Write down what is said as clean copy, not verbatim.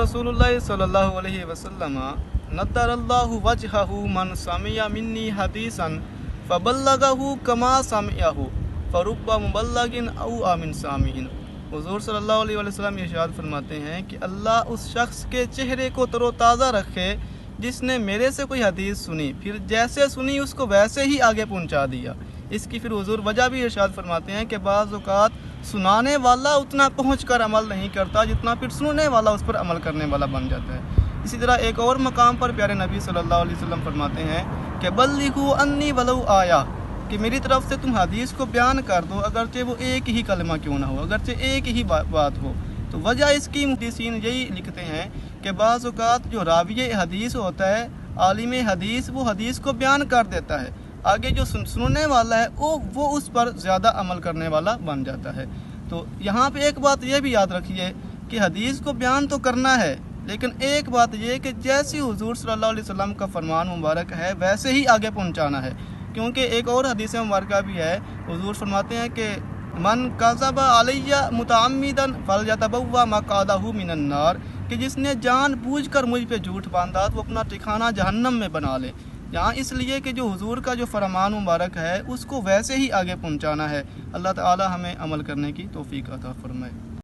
रसूलुल्लाह सल्लल्लाहु अलैहि वसल्लम नद्दरल्लाहु वजहहु मन समिया मिन्नी हदीसन फबल्लगहु कमा समिअहु फरुब्बा मुबल्लगिन औ आमिन सामिइन। हुज़ूर सल्लल्लाहु अलैहि वसल्लम इरशाद फरमाते हैं कि अल्लाह उस शख्स के चेहरे को तरोताज़ा रखे जिसने मेरे से कोई हदीस सुनी, फिर जैसे सुनी उसको वैसे ही आगे पहुंचा दिया। इसकी फिर हुज़ूर वजह भी इरशाद फरमाते हैं कि बाज़ औक़ात सुनाने वाला उतना पहुँच कर अमल नहीं करता जितना फिर सुनने वाला उस पर अमल करने वाला बन जाता है। इसी तरह एक और मकाम पर प्यारे नबी सल्लल्लाहु अलैहि वसल्लम फरमाते हैं कि बल्लिगू अन्नी वलौ आया, कि मेरी तरफ से तुम हदीस को बयान कर दो अगरचे वो एक ही कलमा क्यों ना हो, अगरचे एक ही बात हो। तो वजह इसकी मुहद्दिसीन यही लिखते हैं कि बाज़ औक़ात जो रावी हदीस होता है, आलिम हदीस, वो हदीस को बयान कर देता है, आगे जो सुनने वाला है वो उस पर ज़्यादा अमल करने वाला बन जाता है। तो यहाँ पे एक बात ये भी याद रखिए कि हदीस को बयान तो करना है, लेकिन एक बात ये कि जैसी हुज़ूर सल्लल्लाहु अलैहि वसल्लम का फरमान मुबारक है वैसे ही आगे पहुँचाना है। क्योंकि एक और हदीस मुबारक भी है, हुज़ूर फरमाते हैं कि मन कज़बा अलैया मुतअम्मिदन फलयतबव्वा मक़अदहु मिनन नार, कि जिसने जानबूझकर मुझ पे झूठ बांधा तो वो अपना ठिकाना जहन्नम में बना ले। यहाँ इसलिए कि जो हुज़ूर का जो फरमान मुबारक है उसको वैसे ही आगे पहुँचाना है। अल्लाह ताला हमें अमल करने की तौफ़ीक अता फ़रमाए।